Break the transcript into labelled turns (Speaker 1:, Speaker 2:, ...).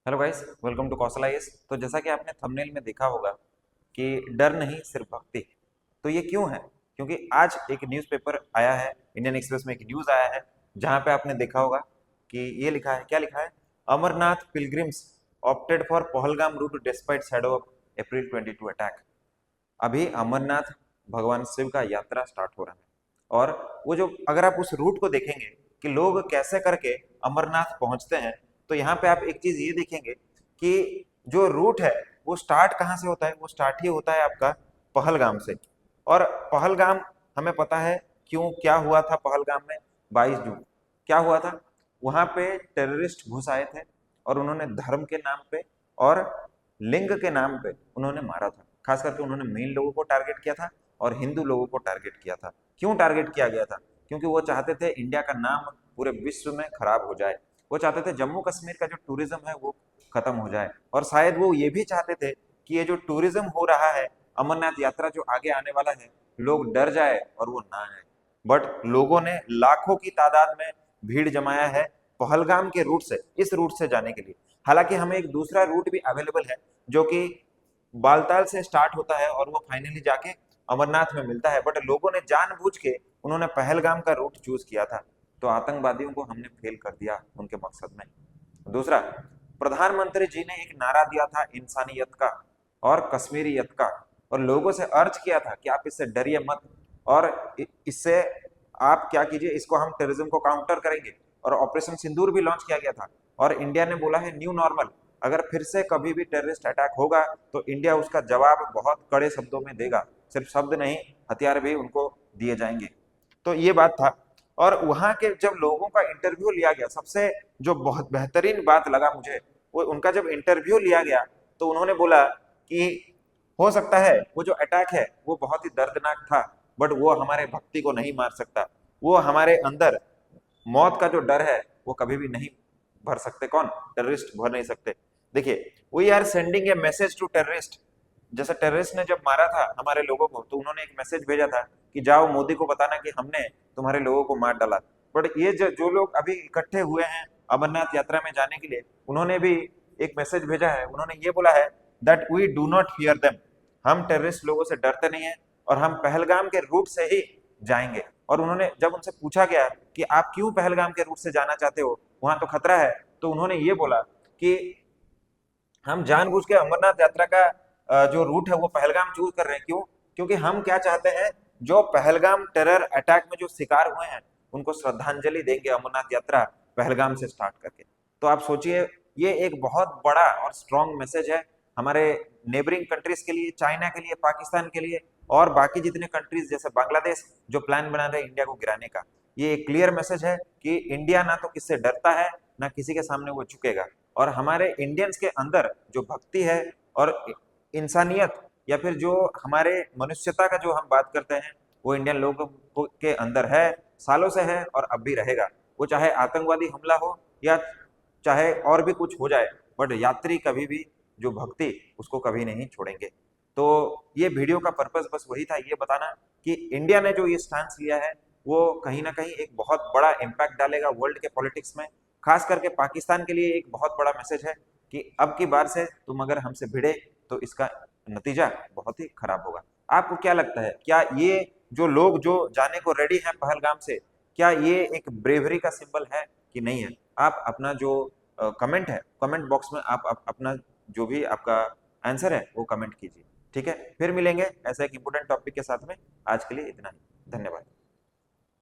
Speaker 1: Hello guys, welcome to Kaushal IAS. तो जैसा कि आपने थंबनेल में देखा होगा कि डर नहीं सिर्फ भक्ति। तो ये क्यों है? क्योंकि आज एक न्यूज़पेपर आया है, इंडियन एक्सप्रेस में एक न्यूज़ आया है जहां पे आपने देखा होगा कि ये लिखा है, क्या लिखा है? Amarnath pilgrims opted for Pahalgam route despite shadow of April 22 attack. अभी अमरनाथ भगवान शिव का यात्रा स्टार्ट हो रहा है और वो जो अगर आप उस रूट को देखेंगे कि लोग कैसे करके अमरनाथ पहुंचते हैं, तो यहाँ पे आप एक चीज ये देखेंगे कि जो रूट है वो स्टार्ट कहाँ से होता है? वो स्टार्ट ही होता है आपका पहलगाम से। और पहलगाम हमें पता है क्यों, क्या हुआ था पहलगाम में 22 जून। क्या हुआ था? वहां पे टेररिस्ट घुस आए थे और उन्होंने धर्म के नाम पे और लिंग के नाम पे उन्होंने मारा था। खास करके उन्होंने मेन लोगों को टारगेट किया था और हिंदू लोगों को टारगेट किया था। क्यों टारगेट किया गया था? क्योंकि वो चाहते थे इंडिया का नाम पूरे विश्व में खराब हो जाए। वो चाहते थे जम्मू कश्मीर का जो टूरिज्म है वो खत्म हो जाए, और शायद वो ये भी चाहते थे कि ये जो टूरिज्म हो रहा है, अमरनाथ यात्रा जो आगे आने वाला है, लोग डर जाए और वो ना आए। बट लोगों ने लाखों की तादाद में भीड़ जमाया है पहलगाम के रूट से, इस रूट से जाने के लिए। हालांकि हमें एक दूसरा रूट भी अवेलेबल है जो कि बालताल से स्टार्ट होता है और वो फाइनली जाके अमरनाथ में मिलता है, बट लोगों ने जानबूझ के उन्होंने पहलगाम का रूट चूज किया था। तो आतंकवादियों को हमने फेल कर दिया उनके मकसद में। दूसरा, प्रधानमंत्री जी ने एक नारा दिया था इंसानियत का और कश्मीरियत का, और लोगों से अर्ज किया था कि आप इससे डरिए मत, और इससे आप क्या कीजिए, इसको हम टेररिज्म को काउंटर करेंगे। और ऑपरेशन सिंदूर भी लॉन्च किया गया था और इंडिया ने बोला है न्यू नॉर्मल। अगर फिर से कभी भी टेररिस्ट अटैक होगा तो इंडिया उसका जवाब बहुत कड़े शब्दों में देगा। सिर्फ शब्द नहीं, हथियार भी उनको दिए जाएंगे। तो ये बात था। और वहां के जब लोगों का इंटरव्यू लिया गया, सबसे जो बहुत बेहतरीन बात लगा मुझे, वो उनका जब इंटरव्यू लिया गया तो उन्होंने बोला कि हो सकता है वो जो अटैक है वो बहुत ही दर्दनाक था, बट वो हमारे भक्ति को नहीं मार सकता। वो हमारे अंदर मौत का जो डर है वो कभी भी नहीं भर सकते। कौन? टेररिस्ट भर नहीं सकते। देखिए, we are sending a message to terrorist. जैसे टेररिस्ट ने जब मारा था हमारे लोगों को तो उन्होंने एक मैसेज भेजा था कि जाओ मोदी को बताना कि हमने तुम्हारे लोगों को मार डाला। बट ये जो लोग अभी इकट्ठे हुए हैं अमरनाथ यात्रा में जाने के लिए, उन्होंने भी एक मैसेज भेजा है। उन्होंने ये बोला है that we do not fear them. हम टेररिस्ट लोगों से डरते नहीं है और हम पहलगाम के रूट से ही जाएंगे। और उन्होंने जब उनसे पूछा गया कि आप क्यों पहलगाम के रूट से जाना चाहते हो, वहां तो खतरा है, तो उन्होंने ये बोला कि हम जानबूझ के अमरनाथ यात्रा का जो रूट है वो पहलगाम चूज कर रहे हैं। क्यों? क्योंकि हम क्या चाहते हैं, जो पहलगाम टेरर अटैक में जो शिकार हुए हैं उनको श्रद्धांजलि देंगे अमरनाथ यात्रा पहलगाम से स्टार्ट करके। तो आप सोचिए, ये एक बहुत बड़ा और स्ट्रॉन्ग मैसेज है हमारे नेबरिंग कंट्रीज के लिए, चाइना के लिए, पाकिस्तान के लिए और बाकी जितने कंट्रीज जैसे बांग्लादेश जो प्लान बना रहे हैं इंडिया को गिराने का। ये एक क्लियर मैसेज है कि इंडिया ना तो किससे डरता है, ना किसी के सामने वो झुकेगा। और हमारे इंडियंस के अंदर जो भक्ति है और इंसानियत, या फिर जो हमारे मनुष्यता का जो हम बात करते हैं, वो इंडियन लोगों के अंदर है, सालों से है और अब भी रहेगा। वो चाहे आतंकवादी हमला हो या चाहे और भी कुछ हो जाए, बट यात्री कभी भी जो भक्ति उसको कभी नहीं छोड़ेंगे। तो ये वीडियो का पर्पस बस वही था, ये बताना कि इंडिया ने जो ये स्टांस लिया है वो कहीं ना कहीं एक बहुत बड़ा इम्पैक्ट डालेगा वर्ल्ड के पॉलिटिक्स में। खास करके पाकिस्तान के लिए एक बहुत बड़ा मैसेज है कि अब की बार से तुम अगर हमसे भिड़े तो इसका नतीजा बहुत ही खराब होगा। आपको क्या लगता है, क्या ये जो लोग जो जाने को रेडी हैं पहलगाम से, क्या ये एक ब्रेवरी का सिंबल है कि नहीं है? आप अपना जो कमेंट है, कमेंट बॉक्स में आप अपना जो भी आपका आंसर है वो कमेंट कीजिए। ठीक है, फिर मिलेंगे ऐसे एक इंपोर्टेंट टॉपिक के साथ में। आज के लिए इतना ही, धन्यवाद।